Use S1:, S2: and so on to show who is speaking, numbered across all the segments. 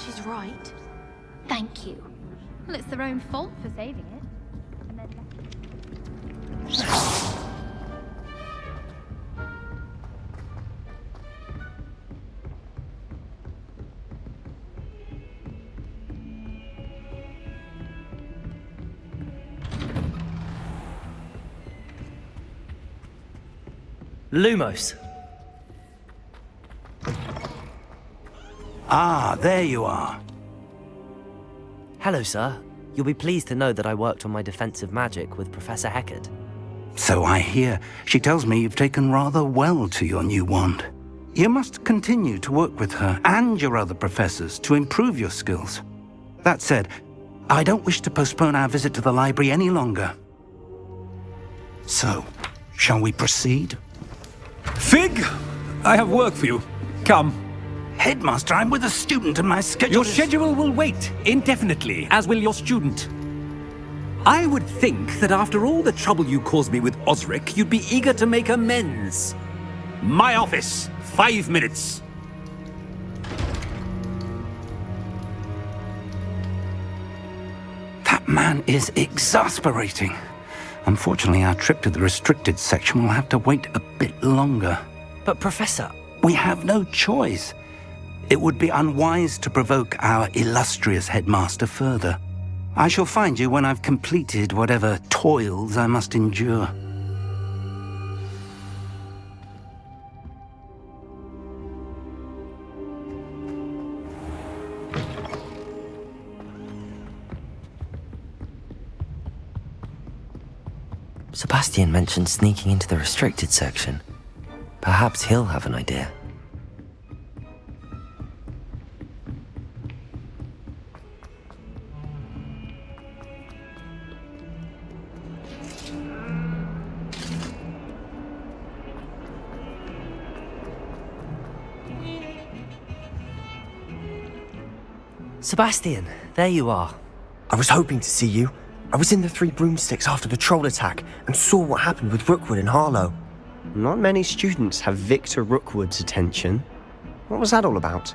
S1: She's right.
S2: Thank you. Well, it's their own fault for saving it. And then
S3: Lumos.
S4: Ah, there you are.
S3: Hello, sir. You'll be pleased to know that I worked on my defensive magic with Professor Heckard.
S4: So I hear. She tells me you've taken rather well to your new wand. You must continue to work with her and your other professors to improve your skills. That said, I don't wish to postpone our visit to the library any longer. So, shall we proceed?
S5: Fig, I have work for you. Come.
S4: Headmaster, I'm with a student and my schedule
S5: Your schedule will wait indefinitely, as will your student. I would think that after all the trouble you caused me with Osric, you'd be eager to make amends. My office, 5 minutes.
S4: That man is exasperating. Unfortunately, our trip to the restricted section will have to wait a bit longer.
S3: But Professor...
S4: We have no choice. It would be unwise to provoke our illustrious headmaster further. I shall find you when I've completed whatever toils I must endure.
S3: Sebastian mentioned sneaking into the restricted section. Perhaps he'll have an idea. Sebastian, there you are.
S6: I was hoping to see you. I was in the Three Broomsticks after the troll attack and saw what happened with Rookwood and Harlow.
S7: Not many students have Victor Rookwood's attention. What was that all about?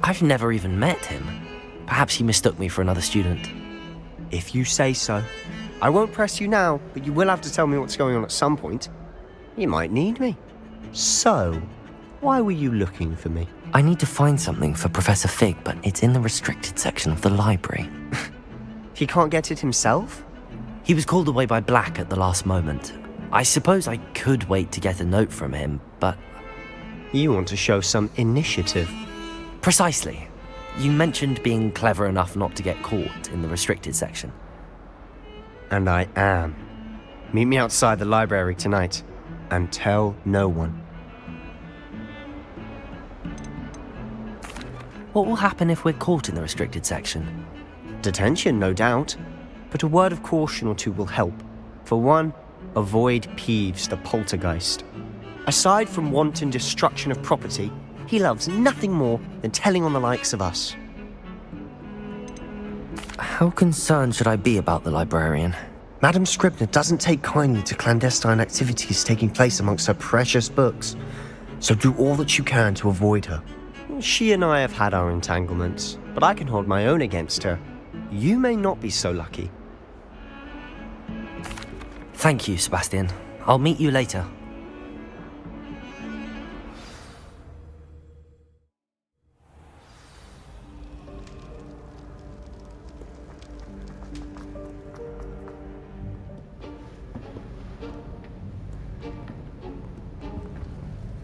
S3: I've never even met him. Perhaps he mistook me for another student.
S7: If you say so. I won't press you now, but you will have to tell me what's going on at some point. You might need me. So, why were you looking for me?
S3: I need to find something for Professor Fig, but it's in the restricted section of the library.
S7: He can't get it himself?
S3: He was called away by Black at the last moment. I suppose I could wait to get a note from him, but...
S7: You want to show some initiative.
S3: Precisely. You mentioned being clever enough not to get caught in the restricted section.
S7: And I am. Meet me outside the library tonight, and tell no one.
S3: What will happen if we're caught in the restricted section?
S7: Detention, no doubt. But a word of caution or two will help. For one, avoid Peeves the poltergeist. Aside from wanton destruction of property, he loves nothing more than telling on the likes of us.
S3: How concerned should I be about the librarian?
S6: Madam Scribner doesn't take kindly to clandestine activities taking place amongst her precious books, so do all that you can to avoid her.
S7: She and I have had our entanglements, but I can hold my own against her. You may not be so lucky.
S3: Thank you, Sebastian. I'll meet you later.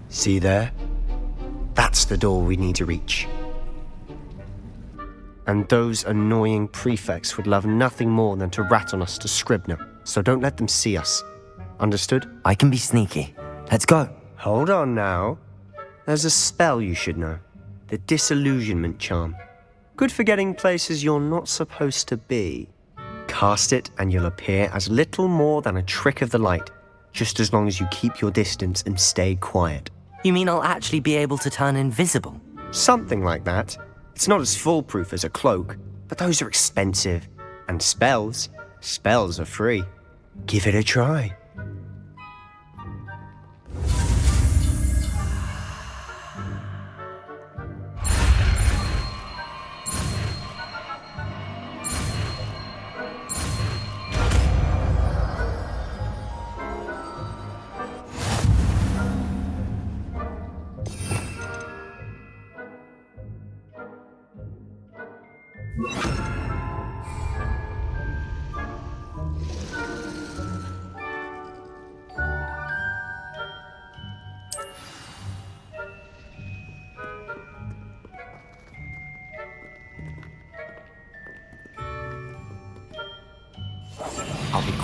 S7: See there? That's the door we need to reach. And those annoying prefects would love nothing more than to rat on us to Scribner, so don't let them see us. Understood?
S3: I can be sneaky. Let's go.
S7: Hold on now. There's a spell you should know. The Disillusionment Charm. Good for getting places you're not supposed to be. Cast it and you'll appear as little more than a trick of the light, just as long as you keep your distance and stay quiet.
S3: You mean I'll actually be able to turn invisible?
S7: Something like that. It's not as foolproof as a cloak, but those are expensive. And spells are free. Give it a try.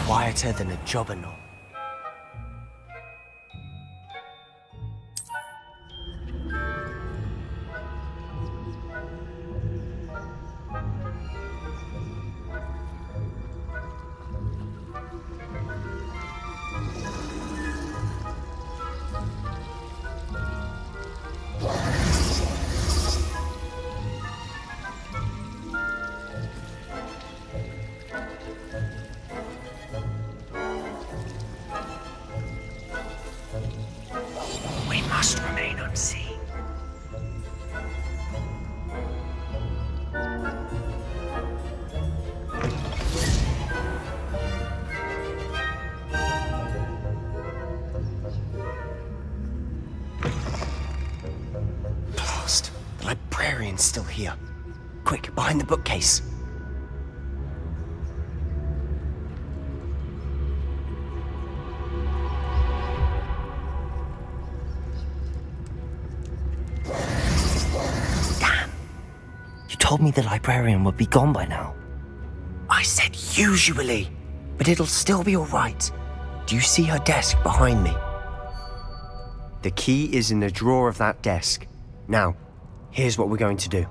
S7: quieter than a jobberknoll. We must remain unseen. Blast! The librarian's still here. Quick, behind the bookcase.
S3: You told me the librarian would be gone by now.
S7: I said usually, but it'll still be all right. Do you see her desk behind me? The key is in the drawer of that desk. Now, here's what we're going to do.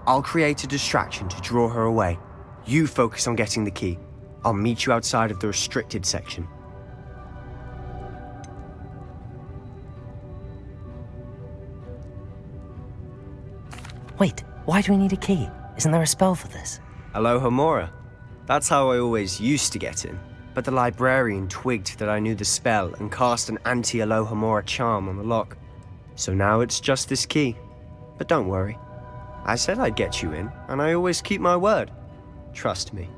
S7: I'll create a distraction to draw her away. You focus on getting the key. I'll meet you outside of the restricted section.
S3: Wait, why do we need a key? Isn't there a spell for this?
S7: Alohomora. That's how I always used to get in. But the librarian twigged that I knew the spell and cast an anti-Alohomora charm on the lock. So now it's just this key. But don't worry. I said I'd get you in, and I always keep my word. Trust me.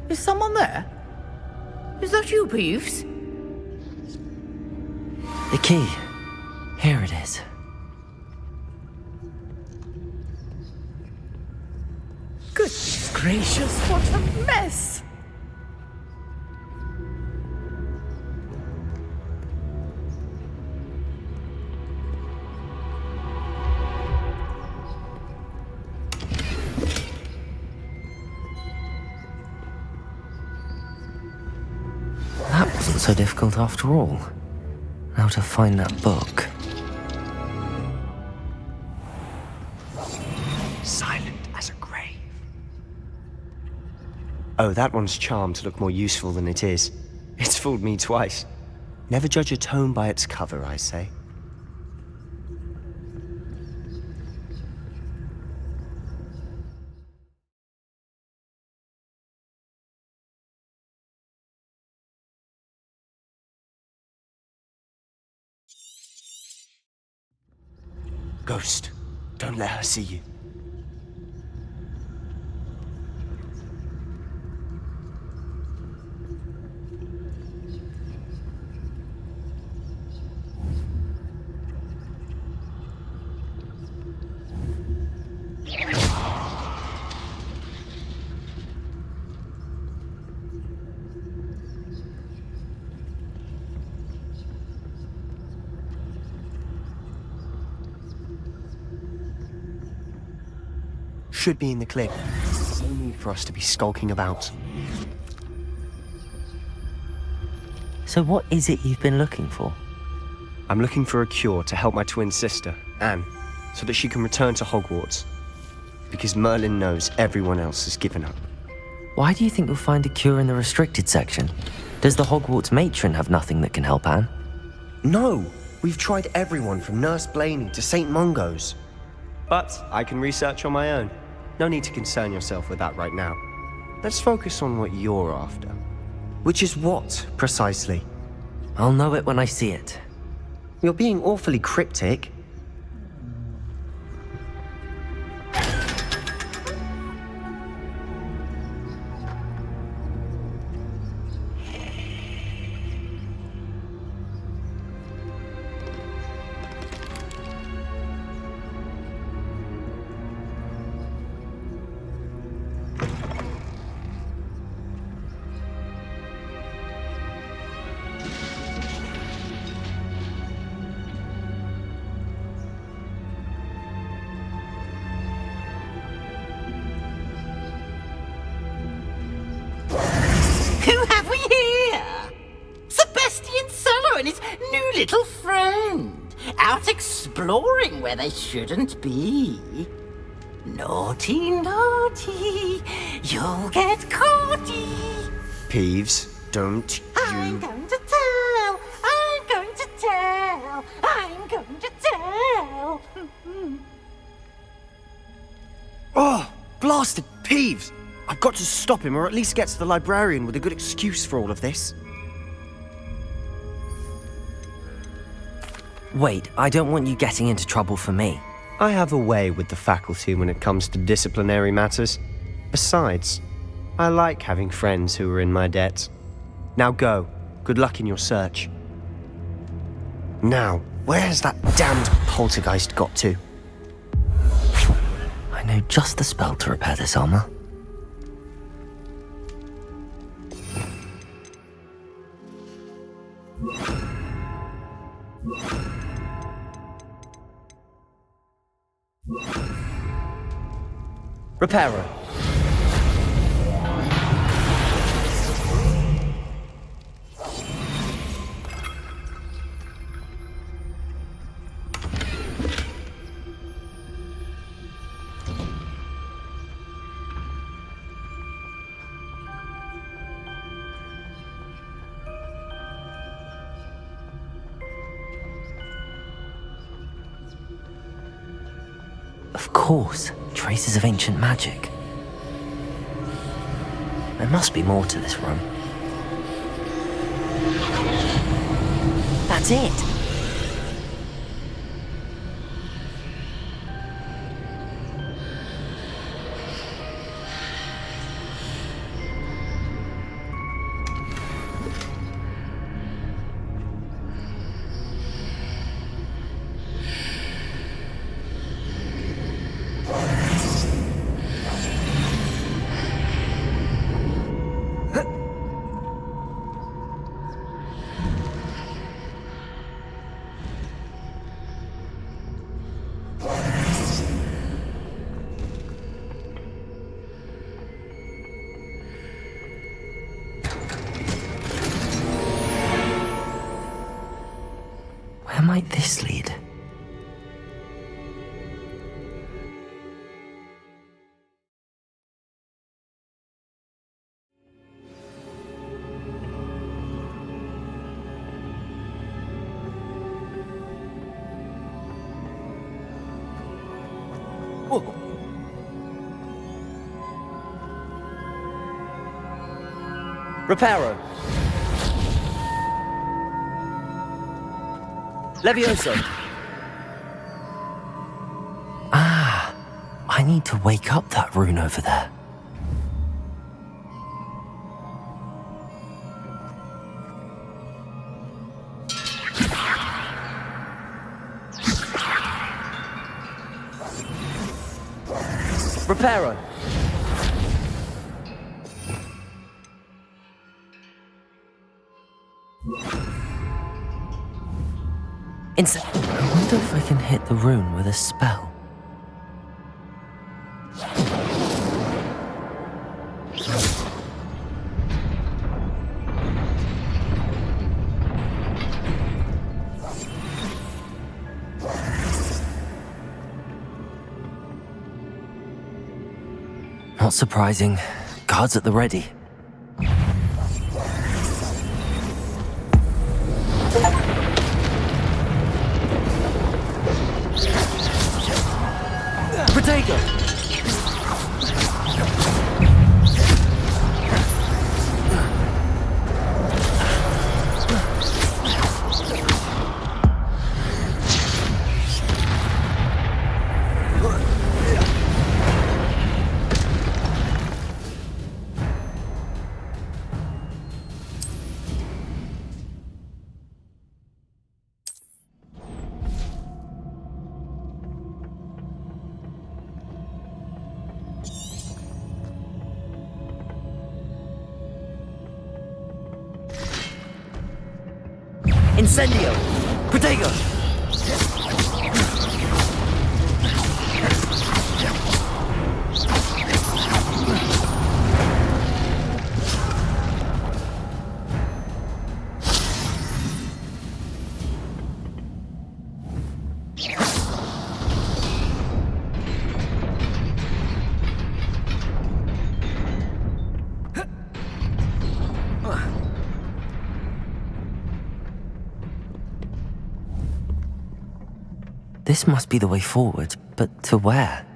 S1: Is someone there? Is that you, Peeves?
S3: The key. Here it is.
S1: Goodness gracious, what a mess!
S3: That wasn't so difficult after all. Now to find that book.
S7: Silent as a grave. Oh, that one's charmed to look more useful than it is. It's fooled me twice. Never judge a tome by its cover, I say. Ghost, don't let her see you. Should be in the clear. No need for us to be skulking about.
S3: So what is it you've been looking for?
S7: I'm looking for a cure to help my twin sister, Anne, so that she can return to Hogwarts. Because Merlin knows everyone else has given up.
S3: Why do you think you'll find a cure in the restricted section? Does the Hogwarts matron have nothing that can help Anne?
S7: No! We've tried everyone from Nurse Blaney to St. Mungo's. But I can research on my own. No need to concern yourself with that right now. Let's focus on what you're after. Which is what, precisely?
S3: I'll know it when I see it.
S7: You're being awfully cryptic.
S8: Who have we here? Sebastian Solo and his new little friend, out exploring where they shouldn't be. Naughty, naughty, you'll get caughty.
S7: Peeves, don't
S8: I'm
S7: you...
S8: going to tell, I'm going to tell, I'm going to tell.
S7: Oh, blasted Peeves! I've got to stop him, or at least get to the librarian with a good excuse for all of this.
S3: Wait, I don't want you getting into trouble for me.
S7: I have a way with the faculty when it comes to disciplinary matters. Besides, I like having friends who are in my debt. Now go. Good luck in your search. Now, where has that damned poltergeist got to?
S3: I know just the spell to repair this armor. Reparo. Of course, traces of ancient magic. There must be more to this room. That's it! Where might this lead? Reparo. Levioso. Ah, I need to wake up that rune over there. Reparo. I wonder if I can hit the rune with a spell. Not surprising. Guards at the ready. Protego! Incendio! Protego! This must be the way forward, but to where?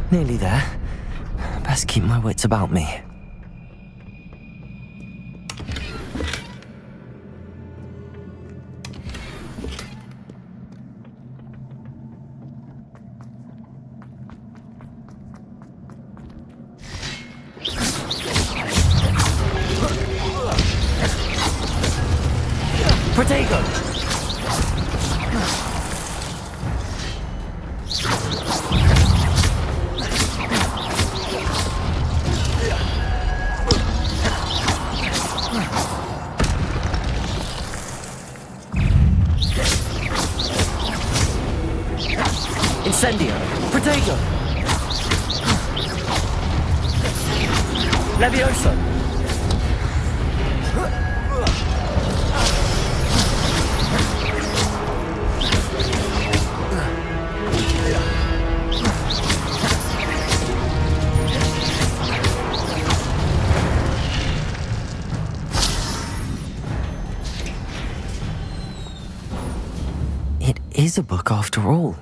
S3: Nearly there. Best keep my wits about me. Protego! Incendio! Protego! Levioso! It is a book after all.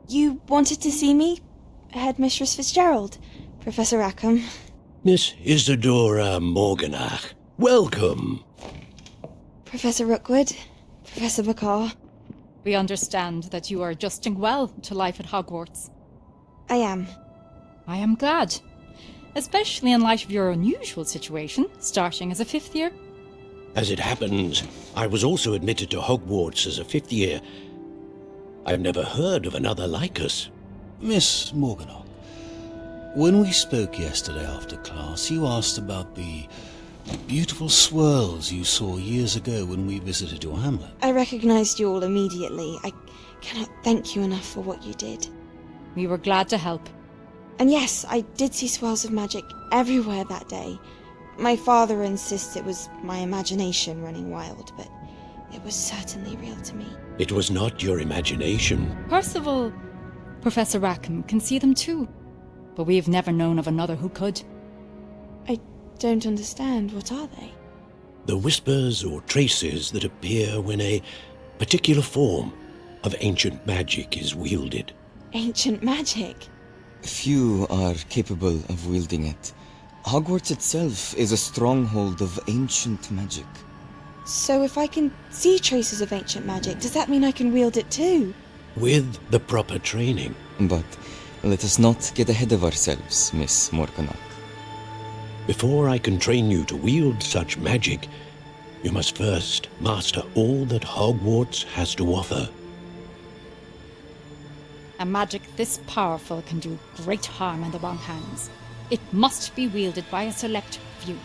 S9: You wanted to see me? Headmistress Fitzgerald, Professor Rackham.
S10: Miss Isadora Morganach, welcome.
S9: Professor Rookwood, Professor Bakar.
S11: We understand that you are adjusting well to life at Hogwarts.
S9: I am.
S11: I am glad. Especially in light of your unusual situation, starting as a fifth year.
S10: As it happens, I was also admitted to Hogwarts as a fifth year. I've never heard of another like us.
S12: Miss Morganach, when we spoke yesterday after class, you asked about the beautiful swirls you saw years ago when we visited your hamlet.
S9: I recognized you all immediately. I cannot thank you enough for what you did.
S11: We were glad to help.
S9: And yes, I did see swirls of magic everywhere that day. My father insists it was my imagination running wild, but it was certainly real to me.
S10: It was not your imagination.
S11: Percival, Professor Rackham can see them too, but we have never known of another who could.
S9: I don't understand. What are they?
S10: The whispers or traces that appear when a particular form of ancient magic is wielded.
S9: Ancient magic?
S13: Few are capable of wielding it. Hogwarts itself is a stronghold of ancient magic.
S9: So if I can see traces of ancient magic, does that mean I can wield it too?
S10: With the proper training.
S13: But let us not get ahead of ourselves, Miss Morganach.
S10: Before I can train you to wield such magic, you must first master all that Hogwarts has to offer.
S11: A magic this powerful can do great harm in the wrong hands. It must be wielded by a select few.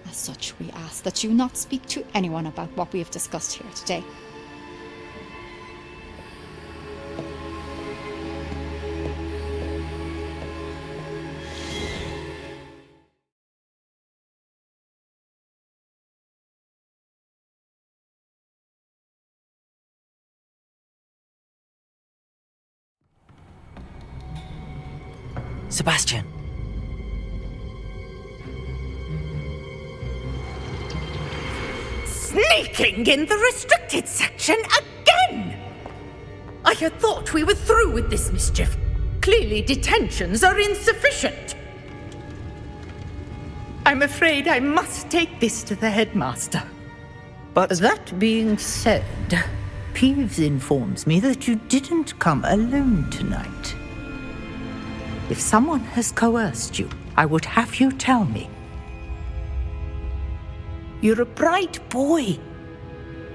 S11: As such, we ask that you not speak to anyone about what we have discussed here today.
S3: Sebastian.
S1: Sneaking in the restricted section again! I had thought we were through with this mischief. Clearly detentions are insufficient. I'm afraid I must take this to the headmaster.
S3: But
S1: that being said, Peeves informs me that you didn't come alone tonight. If someone has coerced you, I would have you tell me. You're a bright boy.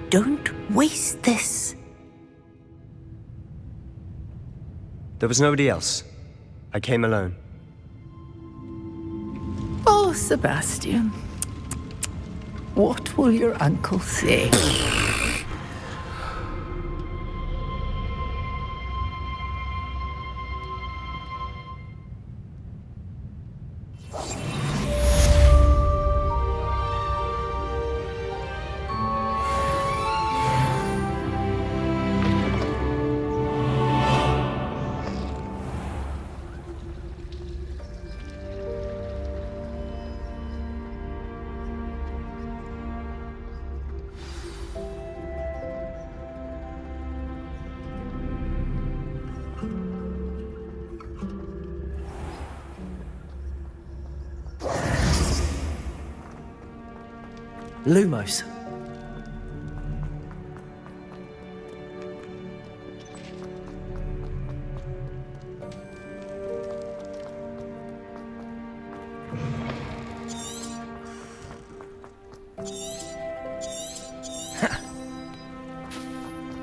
S1: Don't waste this.
S6: There was nobody else. I came alone.
S1: Oh, Sebastian. What will your uncle say?
S3: Lumos.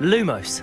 S3: Lumos.